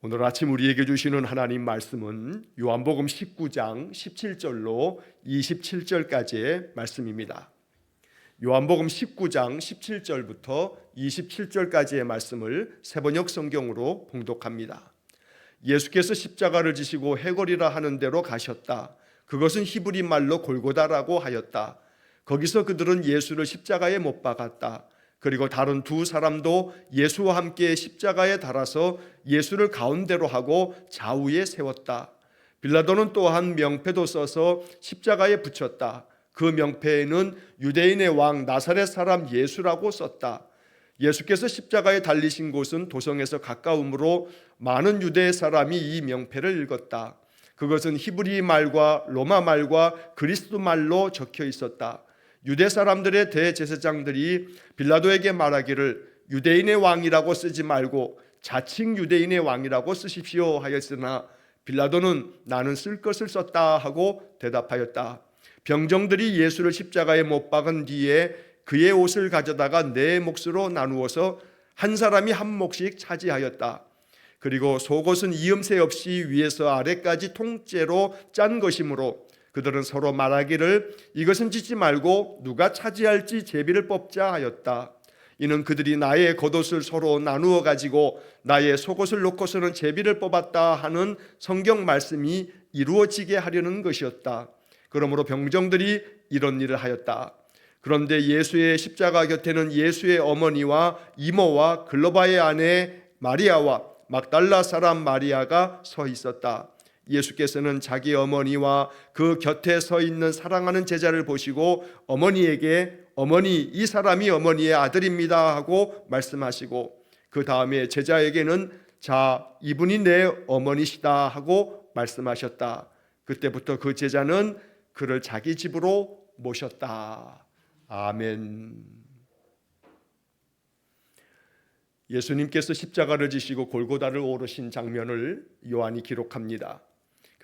오늘 아침 우리에게 주시는 하나님 말씀은 요한복음 19장 17절로 27절까지의 말씀입니다. 요한복음 19장 17절부터 27절까지의 말씀을 세번역 성경으로 봉독합니다. 예수께서 십자가를 지시고 해골이라 하는 데로 가셨다. 그것은 히브리 말로 골고다라고 하였다. 거기서 그들은 예수를 십자가에 못 박았다. 그리고 다른 두 사람도 예수와 함께 십자가에 달아서 예수를 가운데로 하고 좌우에 세웠다. 빌라도는 또한 명패도 써서 십자가에 붙였다. 그 명패에는 유대인의 왕 나사렛 사람 예수라고 썼다. 예수께서 십자가에 달리신 곳은 도성에서 가까우므로 많은 유대 사람이 이 명패를 읽었다. 그것은 히브리 말과 로마 말과 그리스도 말로 적혀 있었다. 유대 사람들의 대제사장들이 빌라도에게 말하기를 유대인의 왕이라고 쓰지 말고 자칭 유대인의 왕이라고 쓰십시오 하였으나 빌라도는 나는 쓸 것을 썼다 하고 대답하였다. 병정들이 예수를 십자가에 못 박은 뒤에 그의 옷을 가져다가 네 몫으로 나누어서 한 사람이 한 몫씩 차지하였다. 그리고 속옷은 이음새 없이 위에서 아래까지 통째로 짠 것이므로 그들은 서로 말하기를 이것은 찢지 말고 누가 차지할지 제비를 뽑자 하였다. 이는 그들이 나의 겉옷을 서로 나누어 가지고 나의 속옷을 놓고서는 제비를 뽑았다 하는 성경 말씀이 이루어지게 하려는 것이었다. 그러므로 병정들이 이런 일을 하였다. 그런데 예수의 십자가 곁에는 예수의 어머니와 이모와 글로바의 아내 마리아와 막달라 사람 마리아가 서 있었다. 예수께서는 자기 어머니와 그 곁에 서 있는 사랑하는 제자를 보시고 어머니에게 어머니 이 사람이 어머니의 아들입니다 하고 말씀하시고 그 다음에 제자에게는 자 이분이 내 어머니시다 하고 말씀하셨다. 그때부터 그 제자는 그를 자기 집으로 모셨다. 아멘. 예수님께서 십자가를 지시고 골고다를 오르신 장면을 요한이 기록합니다.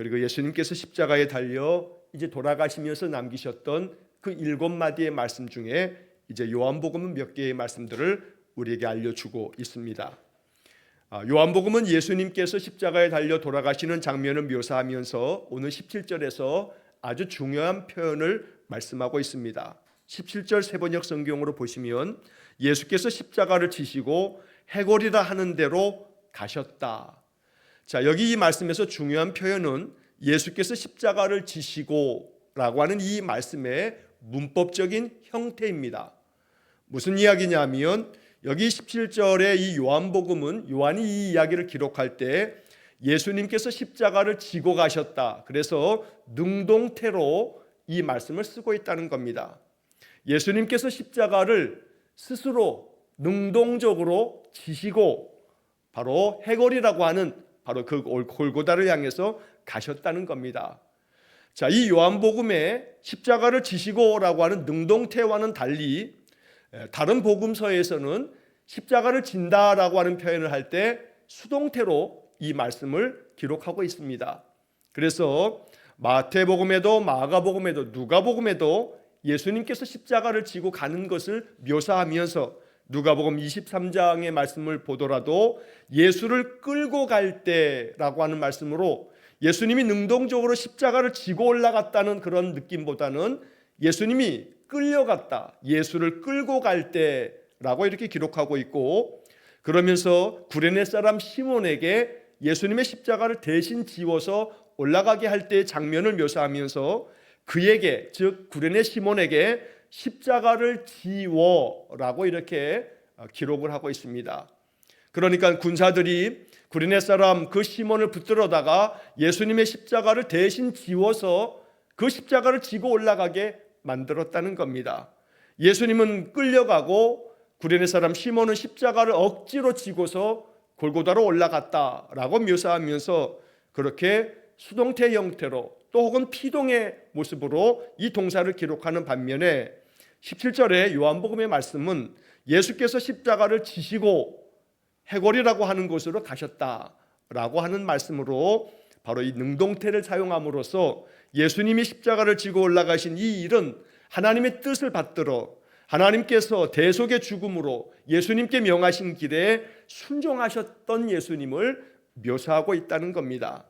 그리고 예수님께서 십자가에 달려 이제 돌아가시면서 남기셨던 그 7마디의 말씀 중에 이제 요한복음은 몇 개의 말씀들을 우리에게 알려주고 있습니다. 요한복음은 예수님께서 십자가에 달려 돌아가시는 장면을 묘사하면서 오늘 17절에서 아주 중요한 표현을 말씀하고 있습니다. 17절 세번역 성경으로 보시면 예수께서 십자가를 지시고 해골이라 하는 대로 가셨다. 자, 여기 이 말씀에서 중요한 표현은 예수께서 십자가를 지시고 라고 하는 이 말씀의 문법적인 형태입니다. 무슨 이야기냐면 여기 17절의 이 요한복음은 요한이 이 이야기를 기록할 때 예수님께서 십자가를 지고 가셨다. 그래서 능동태로 이 말씀을 쓰고 있다는 겁니다. 예수님께서 십자가를 스스로 능동적으로 지시고 바로 해골이라고 하는 바로 그 골고다를 향해서 가셨다는 겁니다. 자, 이 요한복음에 십자가를 지시고라고 하는 능동태와는 달리 다른 복음서에서는 십자가를 진다라고 하는 표현을 할 때 수동태로 이 말씀을 기록하고 있습니다. 그래서 마태복음에도 마가복음에도 누가복음에도 예수님께서 십자가를 지고 가는 것을 묘사하면서 누가복음 23장의 말씀을 보더라도 예수를 끌고 갈 때라고 하는 말씀으로 예수님이 능동적으로 십자가를 지고 올라갔다는 그런 느낌보다는 예수님이 끌려갔다, 예수를 끌고 갈 때라고 이렇게 기록하고 있고, 그러면서 구레네 사람 시몬에게 예수님의 십자가를 대신 지워서 올라가게 할 때의 장면을 묘사하면서 그에게, 즉 구레네 시몬에게 십자가를 지워라고 이렇게 기록을 하고 있습니다. 그러니까 군사들이 구레네 사람 그 시몬을 붙들어다가 예수님의 십자가를 대신 지워서 그 십자가를 지고 올라가게 만들었다는 겁니다. 예수님은 끌려가고 구레네 사람 시몬은 십자가를 억지로 지고서 골고다로 올라갔다라고 묘사하면서 그렇게 수동태 형태로 또 혹은 피동의 모습으로 이 동사를 기록하는 반면에 17절의 요한복음의 말씀은 예수께서 십자가를 지시고 해골이라고 하는 곳으로 가셨다라고 하는 말씀으로 바로 이 능동태를 사용함으로써 예수님이 십자가를 지고 올라가신 이 일은 하나님의 뜻을 받들어 하나님께서 대속의 죽음으로 예수님께 명하신 길에 순종하셨던 예수님을 묘사하고 있다는 겁니다.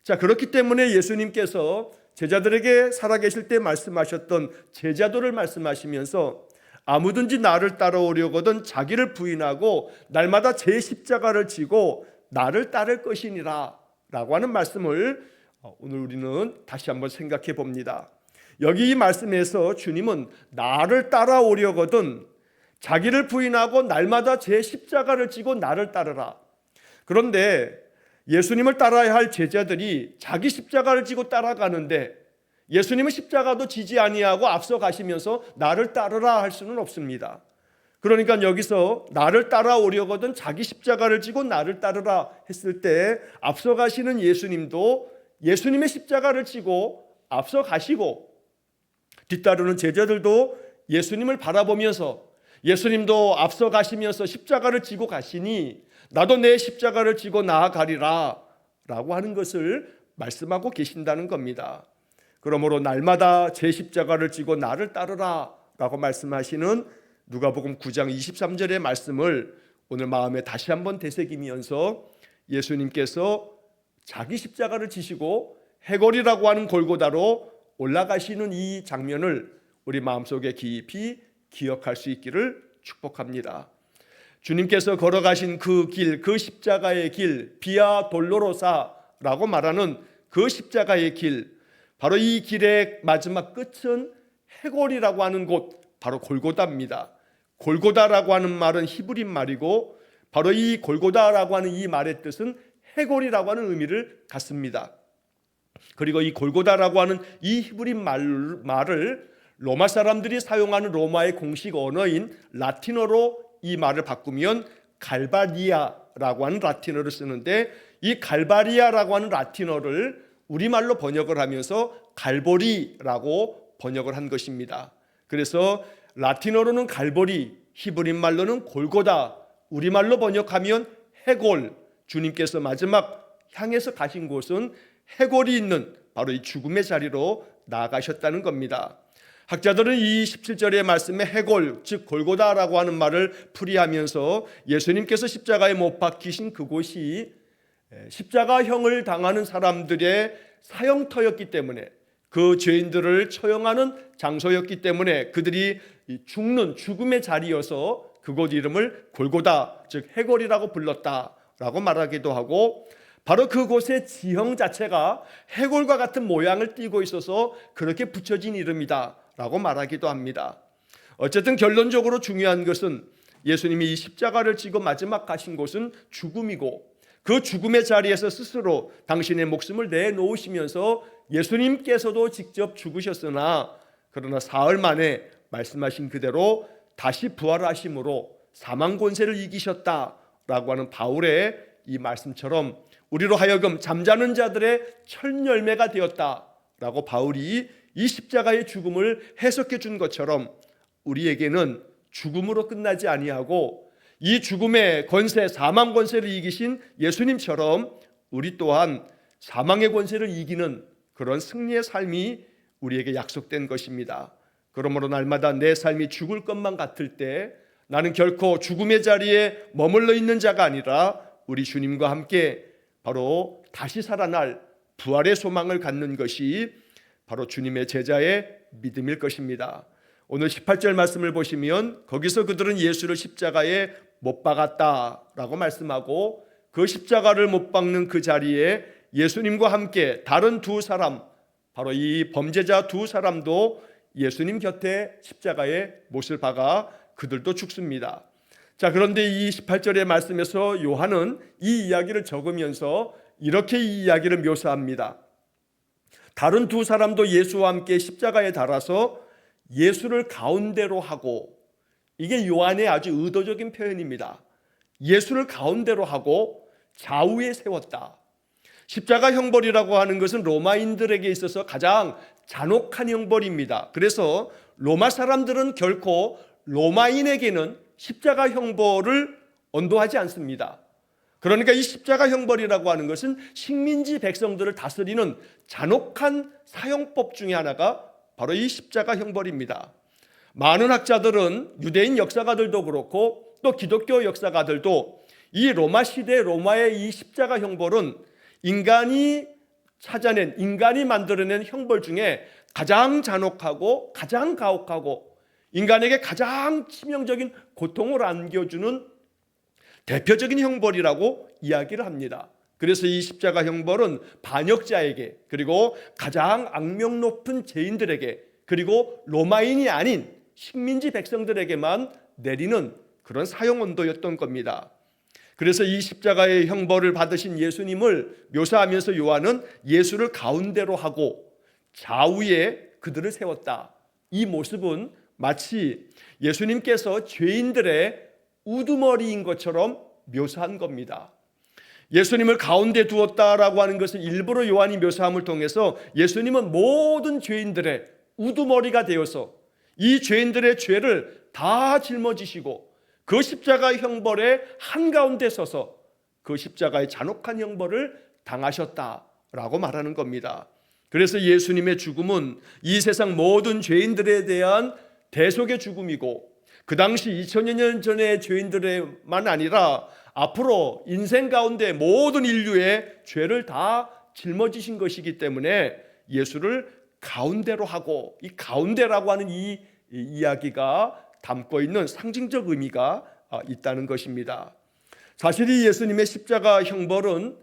자, 그렇기 때문에 예수님께서 제자들에게 살아계실 때 말씀하셨던 제자도를 말씀하시면서 아무든지 나를 따라오려거든 자기를 부인하고 날마다 제 십자가를 지고 나를 따를 것이니라 라고 하는 말씀을 오늘 우리는 다시 한번 생각해 봅니다. 여기 이 말씀에서 주님은 나를 따라오려거든 자기를 부인하고 날마다 제 십자가를 지고 나를 따르라. 그런데 예수님을 따라야 할 제자들이 자기 십자가를 지고 따라가는데 예수님은 십자가도 지지 아니하고 앞서 가시면서 나를 따르라 할 수는 없습니다. 그러니까 여기서 나를 따라오려거든 자기 십자가를 지고 나를 따르라 했을 때 앞서 가시는 예수님도 예수님의 십자가를 지고 앞서 가시고 뒤따르는 제자들도 예수님을 바라보면서 예수님도 앞서 가시면서 십자가를 지고 가시니 나도 내 십자가를 지고 나아가리라 라고 하는 것을 말씀하고 계신다는 겁니다. 그러므로 날마다 제 십자가를 지고 나를 따르라 라고 말씀하시는 누가복음 9장 23절의 말씀을 오늘 마음에 다시 한번 되새기면서 예수님께서 자기 십자가를 지시고 해골이라고 하는 골고다로 올라가시는 이 장면을 우리 마음속에 깊이 기억할 수 있기를 축복합니다. 주님께서 걸어가신 그 길, 그 십자가의 길, 비아 돌로로사라고 말하는 그 십자가의 길, 바로 이 길의 마지막 끝은 해골이라고 하는 곳, 바로 골고다입니다. 골고다라고 하는 말은 히브리 말이고 바로 이 골고다라고 하는 이 말의 뜻은 해골이라고 하는 의미를 갖습니다. 그리고 이 골고다라고 하는 이 히브리 말을 로마 사람들이 사용하는 로마의 공식 언어인 라틴어로 이 말을 바꾸면 갈바리아라고 하는 라틴어를 쓰는데 이 갈바리아라고 하는 라틴어를 우리말로 번역을 하면서 갈보리라고 번역을 한 것입니다. 그래서 라틴어로는 갈보리, 히브리 말로는 골고다, 우리말로 번역하면 해골, 주님께서 마지막 향해서 가신 곳은 해골이 있는 바로 이 죽음의 자리로 나아가셨다는 겁니다. 학자들은 이 17절의 말씀에 해골, 즉 골고다라고 하는 말을 풀이하면서 예수님께서 십자가에 못 박히신 그곳이 십자가형을 당하는 사람들의 사형터였기 때문에 그 죄인들을 처형하는 장소였기 때문에 그들이 죽는 죽음의 자리여서 그곳 이름을 골고다, 즉 해골이라고 불렀다라고 말하기도 하고 바로 그곳의 지형 자체가 해골과 같은 모양을 띠고 있어서 그렇게 붙여진 이름이다 라고 말하기도 합니다. 어쨌든 결론적으로 중요한 것은 예수님이 이 십자가를 지고 마지막 가신 곳은 죽음이고 그 죽음의 자리에서 스스로 당신의 목숨을 내놓으시면서 예수님께서도 직접 죽으셨으나 그러나 사흘 만에 말씀하신 그대로 다시 부활하심으로 사망 권세를 이기셨다라고 하는 바울의 이 말씀처럼 우리로 하여금 잠자는 자들의 첫 열매가 되었다라고 바울이 이 십자가의 죽음을 해석해 준 것처럼 우리에게는 죽음으로 끝나지 아니하고 이 죽음의 권세, 사망 권세를 이기신 예수님처럼 우리 또한 사망의 권세를 이기는 그런 승리의 삶이 우리에게 약속된 것입니다. 그러므로 날마다 내 삶이 죽을 것만 같을 때 나는 결코 죽음의 자리에 머물러 있는 자가 아니라 우리 주님과 함께 바로 다시 살아날 부활의 소망을 갖는 것이 바로 주님의 제자의 믿음일 것입니다. 오늘 18절 말씀을 보시면 거기서 그들은 예수를 십자가에 못 박았다라고 말씀하고 그 십자가를 못 박는 그 자리에 예수님과 함께 다른 두 사람, 바로 이 범죄자 두 사람도 예수님 곁에 십자가에 못을 박아 그들도 죽습니다. 자, 그런데 이 18절의 말씀에서 요한은 이 이야기를 적으면서 이렇게 이 이야기를 묘사합니다. 다른 두 사람도 예수와 함께 십자가에 달아서 예수를 가운데로 하고, 이게 요한의 아주 의도적인 표현입니다. 예수를 가운데로 하고 좌우에 세웠다. 십자가 형벌이라고 하는 것은 로마인들에게 있어서 가장 잔혹한 형벌입니다. 그래서 로마 사람들은 결코 로마인에게는 십자가 형벌을 언도하지 않습니다. 그러니까 이 십자가 형벌이라고 하는 것은 식민지 백성들을 다스리는 잔혹한 사형법 중에 하나가 바로 이 십자가 형벌입니다. 많은 학자들은 유대인 역사가들도 그렇고 또 기독교 역사가들도 이 로마 시대 로마의 이 십자가 형벌은 인간이 찾아낸, 인간이 만들어낸 형벌 중에 가장 잔혹하고 가장 가혹하고 인간에게 가장 치명적인 고통을 안겨주는 대표적인 형벌이라고 이야기를 합니다. 그래서 이 십자가 형벌은 반역자에게, 그리고 가장 악명 높은 죄인들에게, 그리고 로마인이 아닌 식민지 백성들에게만 내리는 그런 사형 언도였던 겁니다. 그래서 이 십자가의 형벌을 받으신 예수님을 묘사하면서 요한은 예수를 가운데로 하고 좌우에 그들을 세웠다. 이 모습은 마치 예수님께서 죄인들의 우두머리인 것처럼 묘사한 겁니다. 예수님을 가운데 두었다라고 하는 것은 일부러 요한이 묘사함을 통해서 예수님은 모든 죄인들의 우두머리가 되어서 이 죄인들의 죄를 다 짊어지시고 그 십자가의 형벌의 한가운데 서서 그 십자가의 잔혹한 형벌을 당하셨다라고 말하는 겁니다. 그래서 예수님의 죽음은 이 세상 모든 죄인들에 대한 대속의 죽음이고, 그 당시 2000여 년 전의 죄인들만 아니라 앞으로 인생 가운데 모든 인류의 죄를 다 짊어지신 것이기 때문에 예수를 가운데로 하고, 이 가운데라고 하는 이 이야기가 담고 있는 상징적 의미가 있다는 것입니다. 사실 이 예수님의 십자가 형벌은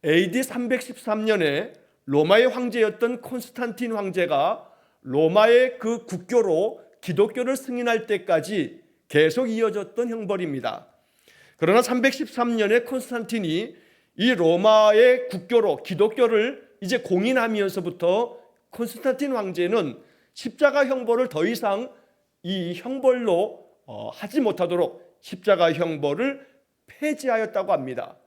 AD 313년에 로마의 황제였던 콘스탄틴 황제가 로마의 그 국교로 기독교를 승인할 때까지 계속 이어졌던 형벌입니다. 그러나 313년에 콘스탄틴이 이 로마의 국교로 기독교를 이제 공인하면서부터 콘스탄틴 황제는 십자가 형벌을 더 이상 이 형벌로 하지 못하도록 십자가 형벌을 폐지하였다고 합니다.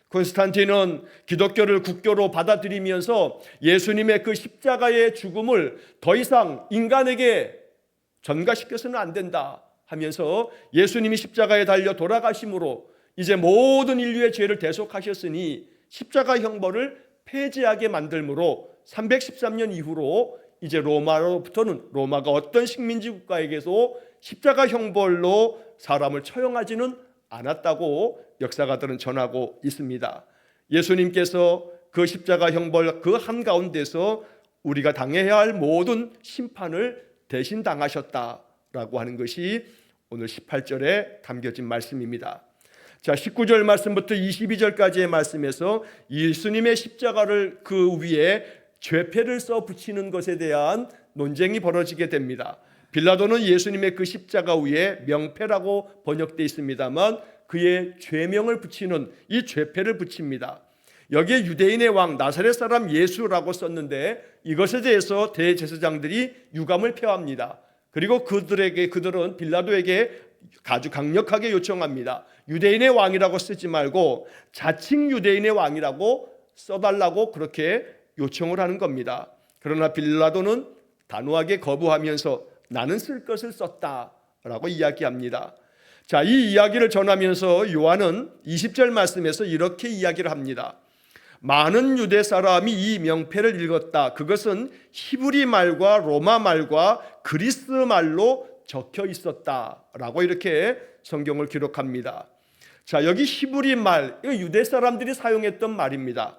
콘스탄틴은 기독교를 국교로 받아들이면서 예수님의 그 십자가의 죽음을 더 이상 인간에게 전가시켜서는 안 된다 하면서 예수님이 십자가에 달려 돌아가심으로 이제 모든 인류의 죄를 대속하셨으니 십자가 형벌을 폐지하게 만들므로 313년 이후로 이제 로마로부터는, 로마가 어떤 식민지 국가에게도 십자가 형벌로 사람을 처형하지는 않았다고 역사가들은 전하고 있습니다. 예수님께서 그 십자가 형벌 그 한가운데서 우리가 당해야 할 모든 심판을 대신 당하셨다라고 하는 것이 오늘 18절에 담겨진 말씀입니다. 자, 19절 말씀부터 22절까지의 말씀에서 예수님의 십자가를 그 위에 죄패를 써 붙이는 것에 대한 논쟁이 벌어지게 됩니다. 빌라도는 예수님의 그 십자가 위에 명패라고 번역되어 있습니다만 그의 죄명을 붙이는 이 죄패를 붙입니다. 여기에 유대인의 왕 나사렛 사람 예수라고 썼는데 이것에 대해서 대제사장들이 유감을 표합니다. 그리고 그들은 빌라도에게 아주 강력하게 요청합니다. 유대인의 왕이라고 쓰지 말고 자칭 유대인의 왕이라고 써달라고 그렇게 요청을 하는 겁니다. 그러나 빌라도는 단호하게 거부하면서 나는 쓸 것을 썼다라고 이야기합니다. 자, 이 이야기를 전하면서 요한은 20절 말씀에서 이렇게 이야기를 합니다. 많은 유대 사람이 이 명패를 읽었다. 그것은 히브리 말과 로마 말과 그리스 말로 적혀 있었다라고 이렇게 성경을 기록합니다. 자, 여기 히브리 말, 이거 유대 사람들이 사용했던 말입니다.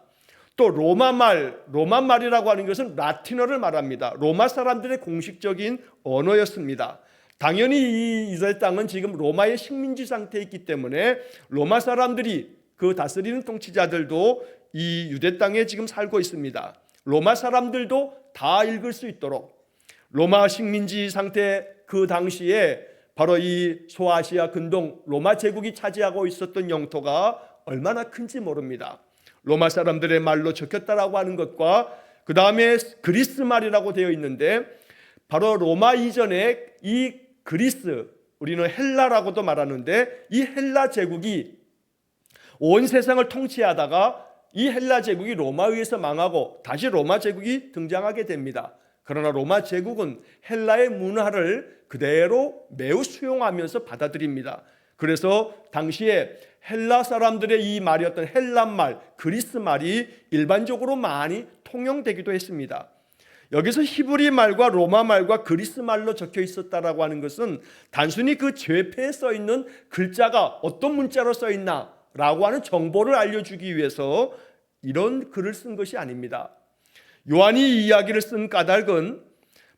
또 로마 말이라고 하는 것은 라틴어를 말합니다. 로마 사람들의 공식적인 언어였습니다. 당연히 이 이스라엘 땅은 지금 로마의 식민지 상태에 있기 때문에 로마 사람들이, 그 다스리는 통치자들도 이 유대 땅에 지금 살고 있습니다. 로마 사람들도 다 읽을 수 있도록 로마 식민지 상태 그 당시에 바로 이 소아시아 근동 로마 제국이 차지하고 있었던 영토가 얼마나 큰지 모릅니다. 로마 사람들의 말로 적혔다라고 하는 것과 그 다음에 그리스 말이라고 되어 있는데 바로 로마 이전에 이 그리스, 우리는 헬라라고도 말하는데 이 헬라 제국이 온 세상을 통치하다가 이 헬라 제국이 로마에 의해서 망하고 다시 로마 제국이 등장하게 됩니다. 그러나 로마 제국은 헬라의 문화를 그대로 매우 수용하면서 받아들입니다. 그래서 당시에 헬라 사람들의 이 말이었던 헬란말, 그리스 말이 일반적으로 많이 통용되기도 했습니다. 여기서 히브리 말과 로마 말과 그리스 말로 적혀 있었다라고 하는 것은 단순히 그 죄패에 써 있는 글자가 어떤 문자로 써 있나 라고 하는 정보를 알려주기 위해서 이런 글을 쓴 것이 아닙니다. 요한이 이 이야기를 쓴 까닭은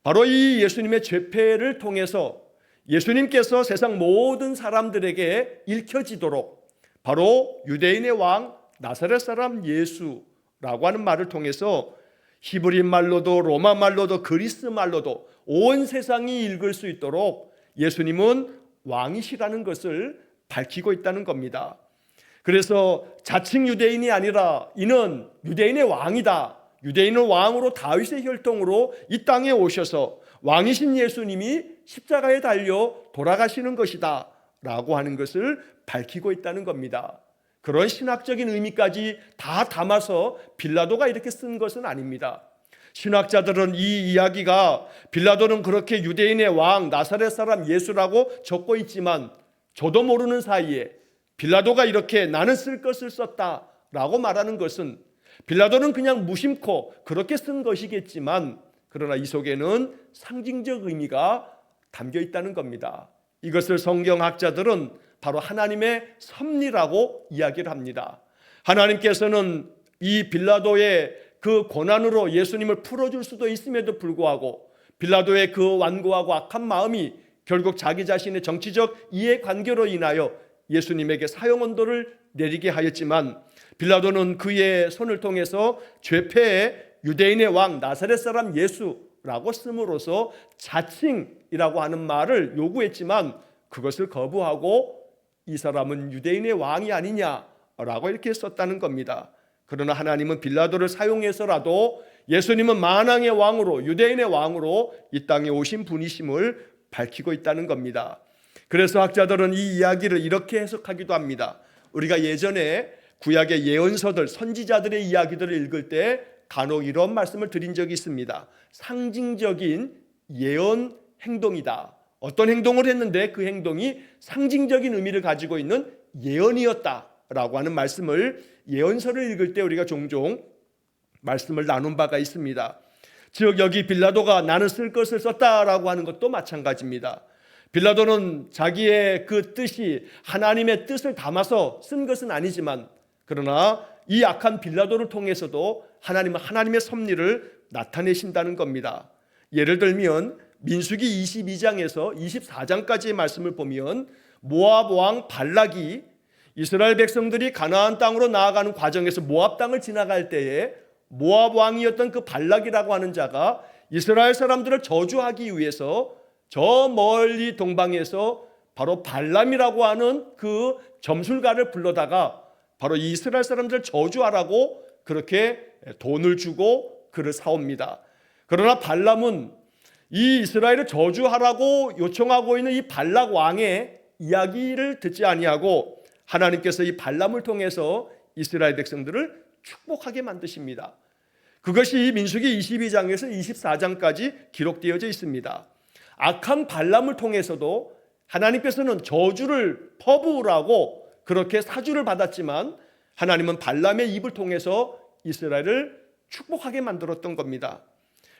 바로 이 예수님의 죄패를 통해서 예수님께서 세상 모든 사람들에게 읽혀지도록 바로 유대인의 왕 나사렛 사람 예수라고 하는 말을 통해서 히브리 말로도 로마 말로도 그리스 말로도 온 세상이 읽을 수 있도록 예수님은 왕이시라는 것을 밝히고 있다는 겁니다. 그래서 자칭 유대인이 아니라 이는 유대인의 왕이다. 유대인은 왕으로 다윗의 혈통으로 이 땅에 오셔서 왕이신 예수님이 십자가에 달려 돌아가시는 것이다 라고 하는 것을 밝히고 있다는 겁니다. 그런 신학적인 의미까지 다 담아서 빌라도가 이렇게 쓴 것은 아닙니다. 신학자들은 이 이야기가 빌라도는 그렇게 유대인의 왕 나사렛 사람 예수라고 적고 있지만 저도 모르는 사이에 빌라도가 이렇게 나는 쓸 것을 썼다라고 말하는 것은 빌라도는 그냥 무심코 그렇게 쓴 것이겠지만 그러나 이 속에는 상징적 의미가 담겨 있다는 겁니다. 이것을 성경학자들은 바로 하나님의 섭리라고 이야기를 합니다. 하나님께서는 이 빌라도의 그 고난으로 예수님을 풀어줄 수도 있음에도 불구하고 빌라도의 그 완고하고 악한 마음이 결국 자기 자신의 정치적 이해관계로 인하여 예수님에게 사형언도를 내리게 하였지만 빌라도는 그의 손을 통해서 죄패의 유대인의 왕 나사렛 사람 예수라고 씀으로써 자칭이라고 하는 말을 요구했지만 그것을 거부하고 이 사람은 유대인의 왕이 아니냐라고 이렇게 썼다는 겁니다. 그러나 하나님은 빌라도를 사용해서라도 예수님은 만왕의 왕으로 유대인의 왕으로 이 땅에 오신 분이심을 밝히고 있다는 겁니다. 그래서 학자들은 이 이야기를 이렇게 해석하기도 합니다. 우리가 예전에 구약의 예언서들 선지자들의 이야기들을 읽을 때 간혹 이런 말씀을 드린 적이 있습니다. 상징적인 예언 행동이다. 어떤 행동을 했는데 그 행동이 상징적인 의미를 가지고 있는 예언이었다라고 하는 말씀을 예언서를 읽을 때 우리가 종종 말씀을 나눈 바가 있습니다. 즉 여기 빌라도가 나는 쓸 것을 썼다라고 하는 것도 마찬가지입니다. 빌라도는 자기의 그 뜻이 하나님의 뜻을 담아서 쓴 것은 아니지만 그러나 이 악한 빌라도를 통해서도 하나님은 하나님의 섭리를 나타내신다는 겁니다. 예를 들면 민수기 22장에서 24장까지의 말씀을 보면 모압 왕 발락이 이스라엘 백성들이 가나안 땅으로 나아가는 과정에서 모압 땅을 지나갈 때에 모압 왕이었던 그 발락이라고 하는 자가 이스라엘 사람들을 저주하기 위해서 저 멀리 동방에서 바로 발람이라고 하는 그 점술가를 불러다가 바로 이스라엘 사람들을 저주하라고 그렇게 돈을 주고 그를 사옵니다. 그러나 발람은 이 이스라엘을 저주하라고 요청하고 있는 이 발락 왕의 이야기를 듣지 아니하고 하나님께서 이 발람을 통해서 이스라엘 백성들을 축복하게 만드십니다. 그것이 민수기 22장에서 24장까지 기록되어져 있습니다. 악한 발람을 통해서도 하나님께서는 저주를 퍼부으라고 그렇게 사주를 받았지만 하나님은 발람의 입을 통해서 이스라엘을 축복하게 만들었던 겁니다.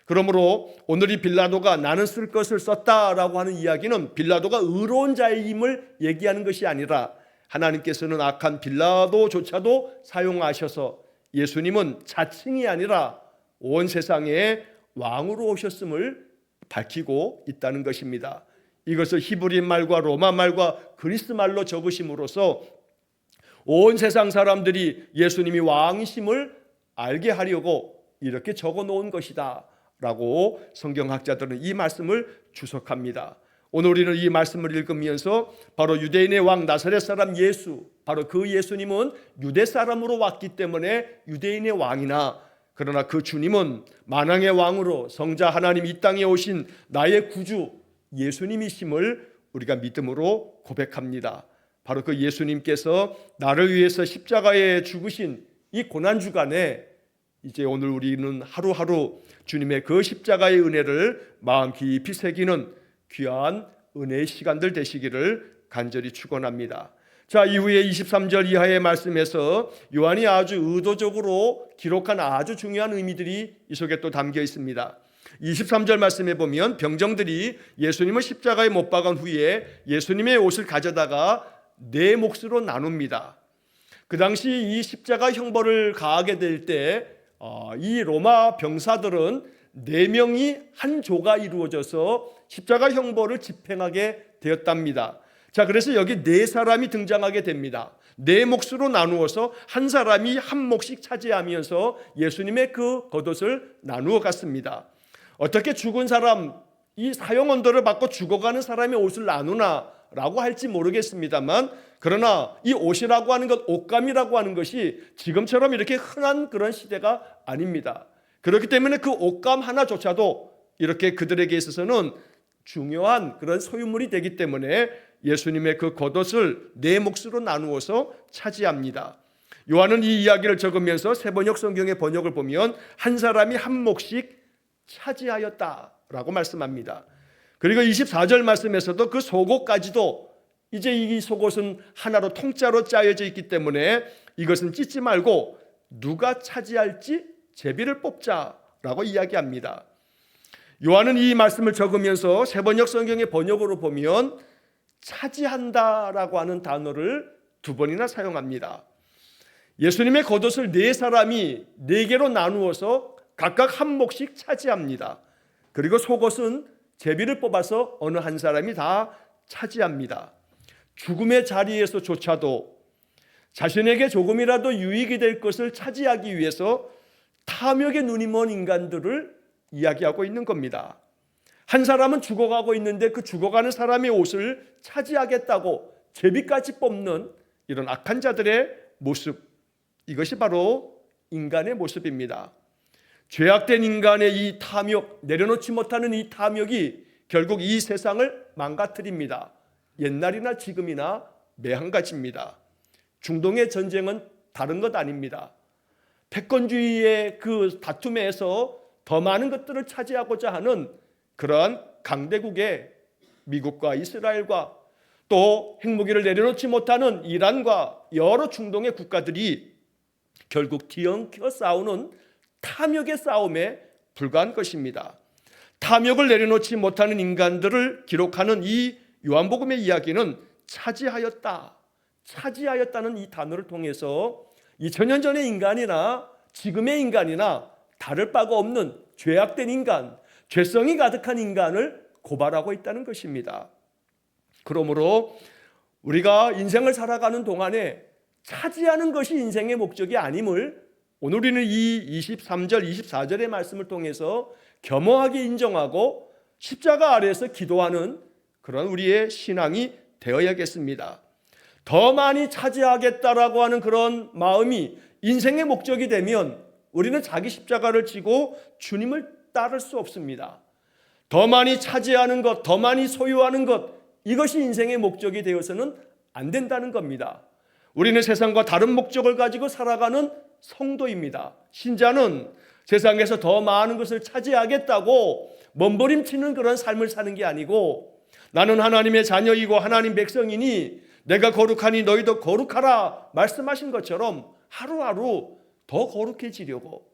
그러므로 오늘 이 빌라도가 나는 쓸 것을 썼다라고 하는 이야기는 빌라도가 의로운 자임을 얘기하는 것이 아니라 하나님께서는 악한 빌라도조차도 사용하셔서 예수님은 자칭이 아니라 온 세상에 왕으로 오셨음을 밝히고 있다는 것입니다. 이것을 히브리 말과 로마 말과 그리스 말로 적으심으로써 온 세상 사람들이 예수님이 왕이심을 알게 하려고 이렇게 적어 놓은 것이다 라고 성경학자들은 이 말씀을 주석합니다. 오늘 우리는 이 말씀을 읽으면서 바로 유대인의 왕 나사렛 사람 예수, 바로 그 예수님은 유대 사람으로 왔기 때문에 유대인의 왕이나 그러나 그 주님은 만왕의 왕으로 성자 하나님 이 땅에 오신 나의 구주 예수님이심을 우리가 믿음으로 고백합니다. 바로 그 예수님께서 나를 위해서 십자가에 죽으신 이 고난주간에 이제 오늘 우리는 하루하루 주님의 그 십자가의 은혜를 마음 깊이 새기는 귀한 은혜의 시간들 되시기를 간절히 축원합니다. 자, 이후에 23절 이하의 말씀에서 요한이 아주 의도적으로 기록한 아주 중요한 의미들이 이 속에 또 담겨 있습니다. 23절 말씀에 보면 병정들이 예수님을 십자가에 못 박은 후에 예수님의 옷을 가져다가 네 몫으로 나눕니다. 그 당시 이 십자가 형벌을 가하게 될 때 이 로마 병사들은 4명이 한 조가 이루어져서 십자가 형벌을 집행하게 되었답니다. 자, 그래서 여기 4사람이 등장하게 됩니다. 4몫으로 나누어서 한 사람이 한 몫씩 차지하면서 예수님의 그 겉옷을 나누어 갔습니다. 어떻게 죽은 사람, 이 사형 언도를 받고 죽어가는 사람의 옷을 나누나라고 할지 모르겠습니다만, 그러나 이 옷이라고 하는 것, 옷감이라고 하는 것이 지금처럼 이렇게 흔한 그런 시대가 아닙니다. 그렇기 때문에 그 옷감 하나조차도 이렇게 그들에게 있어서는 중요한 그런 소유물이 되기 때문에 예수님의 그 겉옷을 4몫으로 나누어서 차지합니다. 요한은 이 이야기를 적으면서 세번역 성경의 번역을 보면 한 사람이 한 몫씩 차지하였다라고 말씀합니다. 그리고 24절 말씀에서도 그 속옷까지도 이제 이 속옷은 하나로 통짜로 짜여져 있기 때문에 이것은 찢지 말고 누가 차지할지 제비를 뽑자라고 이야기합니다. 요한은 이 말씀을 적으면서 세번역 성경의 번역으로 보면 차지한다라고 하는 단어를 2번이나 사용합니다. 예수님의 겉옷을 4사람이 4개로 나누어서 각각 한 몫씩 차지합니다. 그리고 속옷은 제비를 뽑아서 어느 한 사람이 다 차지합니다. 죽음의 자리에서조차도 자신에게 조금이라도 유익이 될 것을 차지하기 위해서 탐욕에 눈이 먼 인간들을 이야기하고 있는 겁니다. 한 사람은 죽어가고 있는데 그 죽어가는 사람의 옷을 차지하겠다고 제비까지 뽑는 이런 악한 자들의 모습, 이것이 바로 인간의 모습입니다. 죄악된 인간의 이 탐욕, 내려놓지 못하는 이 탐욕이 결국 이 세상을 망가뜨립니다. 옛날이나 지금이나 매한가지입니다. 중동의 전쟁은 다른 것 아닙니다. 패권주의의 그 다툼에서 더 많은 것들을 차지하고자 하는 그러한 강대국의 미국과 이스라엘과 또 핵무기를 내려놓지 못하는 이란과 여러 중동의 국가들이 결국 뒤엉켜 싸우는 탐욕의 싸움에 불과한 것입니다. 탐욕을 내려놓지 못하는 인간들을 기록하는 이 요한복음의 이야기는 차지하였다는 이 단어를 통해서 2000년 전의 인간이나 지금의 인간이나 다를 바가 없는 죄악된 인간, 죄성이 가득한 인간을 고발하고 있다는 것입니다. 그러므로 우리가 인생을 살아가는 동안에 차지하는 것이 인생의 목적이 아님을 오늘 우리는 이 23절, 24절의 말씀을 통해서 겸허하게 인정하고 십자가 아래에서 기도하는 그런 우리의 신앙이 되어야겠습니다. 더 많이 차지하겠다라고 하는 그런 마음이 인생의 목적이 되면 우리는 자기 십자가를 지고 주님을 따를 수 없습니다. 더 많이 차지하는 것, 더 많이 소유하는 것, 이것이 인생의 목적이 되어서는 안 된다는 겁니다. 우리는 세상과 다른 목적을 가지고 살아가는 성도입니다. 신자는 세상에서 더 많은 것을 차지하겠다고 몸부림치는 그런 삶을 사는 게 아니고, 나는 하나님의 자녀이고 하나님 백성이니 내가 거룩하니 너희도 거룩하라 말씀하신 것처럼 하루하루 더 거룩해지려고,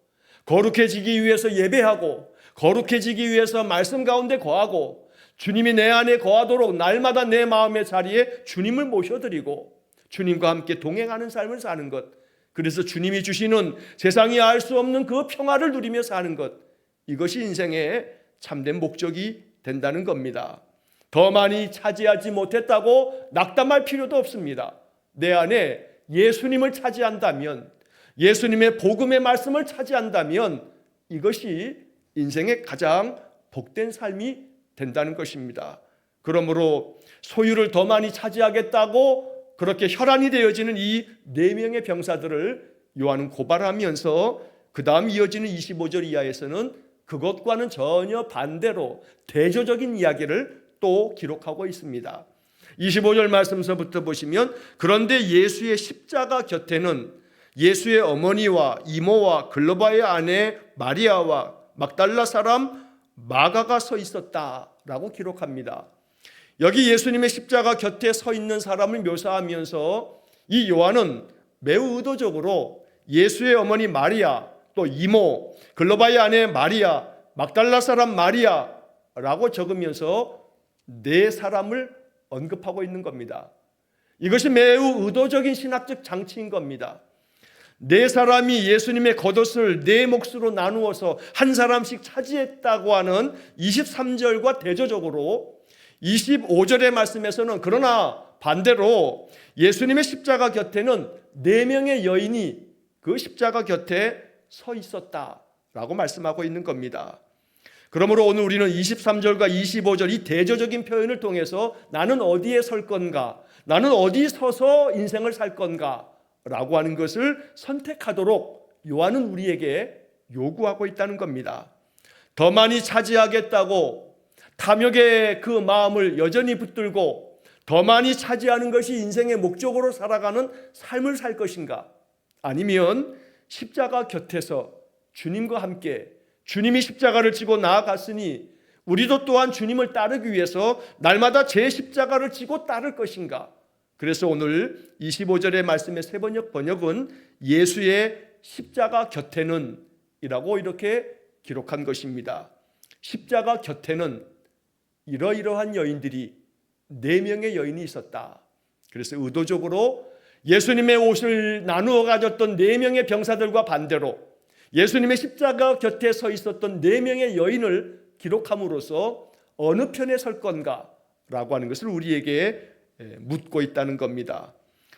거룩해지기 위해서 예배하고, 거룩해지기 위해서 말씀 가운데 거하고, 주님이 내 안에 거하도록 날마다 내 마음의 자리에 주님을 모셔드리고 주님과 함께 동행하는 삶을 사는 것, 그래서 주님이 주시는 세상이 알 수 없는 그 평화를 누리며 사는 것, 이것이 인생의 참된 목적이 된다는 겁니다. 더 많이 차지하지 못했다고 낙담할 필요도 없습니다. 내 안에 예수님을 차지한다면, 예수님의 복음의 말씀을 차지한다면 이것이 인생의 가장 복된 삶이 된다는 것입니다. 그러므로 소유를 더 많이 차지하겠다고 그렇게 혈안이 되어지는 이 4명의 병사들을 요한은 고발하면서 그 다음 이어지는 25절 이하에서는 그것과는 전혀 반대로 대조적인 이야기를 또 기록하고 있습니다. 25절 말씀서부터 보시면, 그런데 예수의 십자가 곁에는 예수의 어머니와 이모와 글로바의 아내 마리아와 막달라 사람 마가가 서 있었다라고 기록합니다. 여기 예수님의 십자가 곁에 서 있는 사람을 묘사하면서 이 요한은 매우 의도적으로 예수의 어머니 마리아, 또 이모, 글로바의 아내 마리아, 막달라 사람 마리아라고 적으면서 4사람을 언급하고 있는 겁니다. 이것이 매우 의도적인 신학적 장치인 겁니다. 네 사람이 예수님의 겉옷을 네 몫으로 나누어서 한 사람씩 차지했다고 하는 23절과 대조적으로 25절의 말씀에서는 그러나 반대로 예수님의 십자가 곁에는 네 명의 여인이 그 십자가 곁에 서 있었다라고 말씀하고 있는 겁니다. 그러므로 오늘 우리는 23절과 25절 이 대조적인 표현을 통해서 나는 어디에 설 건가, 나는 어디 서서 인생을 살 건가 라고 하는 것을 선택하도록 요한은 우리에게 요구하고 있다는 겁니다. 더 많이 차지하겠다고 탐욕의 그 마음을 여전히 붙들고 더 많이 차지하는 것이 인생의 목적으로 살아가는 삶을 살 것인가, 아니면 십자가 곁에서 주님과 함께 주님이 십자가를 지고 나아갔으니 우리도 또한 주님을 따르기 위해서 날마다 제 십자가를 지고 따를 것인가. 그래서 오늘 25절의 말씀의 세 번역은 예수의 십자가 곁에는 이라고 이렇게 기록한 것입니다. 십자가 곁에는 이러이러한 여인들이 4명의 여인이 있었다. 그래서 의도적으로 예수님의 옷을 나누어 가졌던 4명의 병사들과 반대로 예수님의 십자가 곁에 서 있었던 4명의 여인을 기록함으로써 어느 편에 설 건가 라고 하는 것을 우리에게 묻고 있다는 겁니다.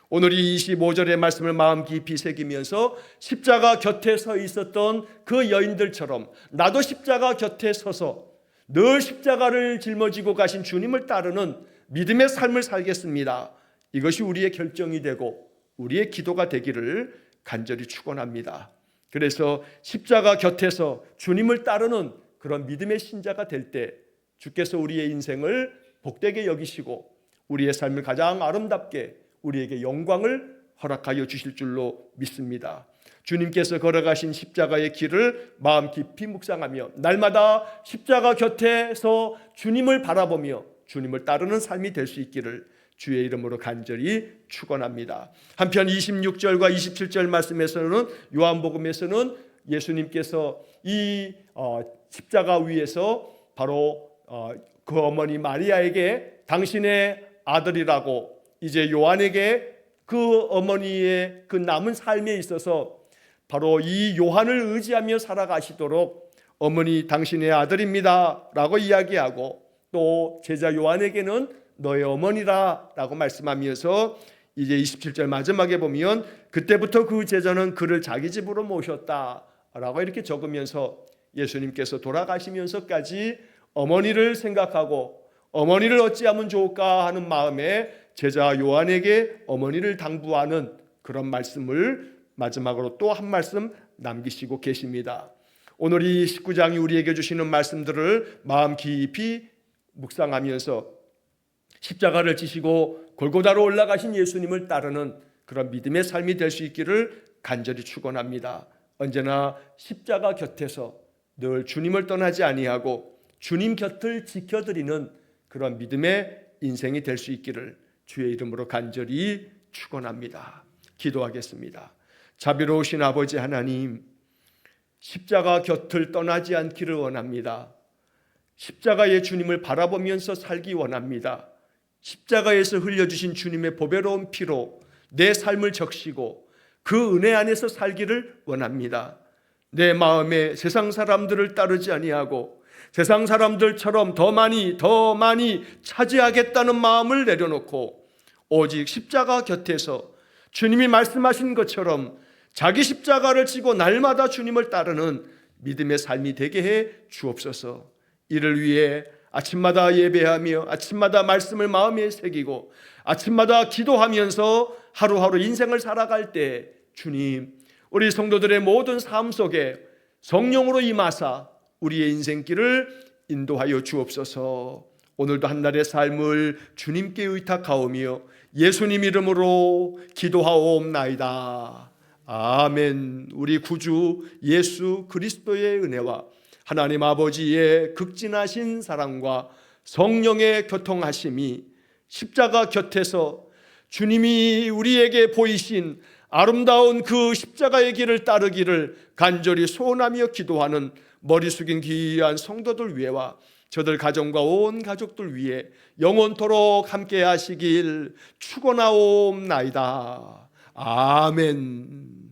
오늘 이 25절의 말씀을 마음 깊이 새기면서 십자가 곁에 서 있었던 그 여인들처럼 나도 십자가 곁에 서서 늘 십자가를 짊어지고 가신 주님을 따르는 믿음의 삶을 살겠습니다. 이것이 우리의 결정이 되고 우리의 기도가 되기를 간절히 축원합니다. 그래서 십자가 곁에서 주님을 따르는 그런 믿음의 신자가 될 때 주께서 우리의 인생을 복되게 여기시고 우리의 삶을 가장 아름답게 우리에게 영광을 허락하여 주실 줄로 믿습니다. 주님께서 걸어가신 십자가의 길을 마음 깊이 묵상하며 날마다 십자가 곁에서 주님을 바라보며 주님을 따르는 삶이 될 수 있기를 주의 이름으로 간절히 축원합니다. 한편 26절과 27절 말씀에서는 요한복음에서는 예수님께서 이 십자가 위에서 바로 그 어머니 마리아에게 당신의 아들이라고 이제 요한에게 그 어머니의 그 남은 삶에 있어서 바로 이 요한을 의지하며 살아가시도록 어머니 당신의 아들입니다 라고 이야기하고 또 제자 요한에게는 너의 어머니라 라고 말씀하면서 이제 27절 마지막에 보면 그때부터 그 제자는 그를 자기 집으로 모셨다 라고 이렇게 적으면서 예수님께서 돌아가시면서까지 어머니를 생각하고 어머니를 어찌하면 좋을까 하는 마음에 제자 요한에게 어머니를 당부하는 그런 말씀을 마지막으로 또 한 말씀 남기시고 계십니다. 오늘 이 19장이 우리에게 주시는 말씀들을 마음 깊이 묵상하면서 십자가를 지시고 골고다로 올라가신 예수님을 따르는 그런 믿음의 삶이 될 수 있기를 간절히 축원합니다. 언제나 십자가 곁에서 늘 주님을 떠나지 아니하고 주님 곁을 지켜드리는 그런 믿음의 인생이 될 수 있기를 주의 이름으로 간절히 축원합니다. 기도하겠습니다. 자비로우신 아버지 하나님, 십자가 곁을 떠나지 않기를 원합니다. 십자가의 주님을 바라보면서 살기 원합니다. 십자가에서 흘려주신 주님의 보배로운 피로 내 삶을 적시고 그 은혜 안에서 살기를 원합니다. 내 마음에 세상 사람들을 따르지 아니하고 세상 사람들처럼 더 많이 차지하겠다는 마음을 내려놓고 오직 십자가 곁에서 주님이 말씀하신 것처럼 자기 십자가를 지고 날마다 주님을 따르는 믿음의 삶이 되게 해 주옵소서. 이를 위해 아침마다 예배하며 아침마다 말씀을 마음에 새기고 아침마다 기도하면서 하루하루 인생을 살아갈 때 주님, 우리 성도들의 모든 삶 속에 성령으로 임하사 우리의 인생길을 인도하여 주옵소서. 오늘도 한날의 삶을 주님께 의탁하오며 예수님 이름으로 기도하옵나이다. 아멘. 우리 구주 예수 그리스도의 은혜와 하나님 아버지의 극진하신 사랑과 성령의 교통하심이 십자가 곁에서 주님이 우리에게 보이신 아름다운 그 십자가의 길을 따르기를 간절히 소원하며 기도하는 머리 숙인 귀한 성도들 위에와 저들 가정과 온 가족들 위해 영원토록 함께 하시길 축원하옵나이다. 아멘.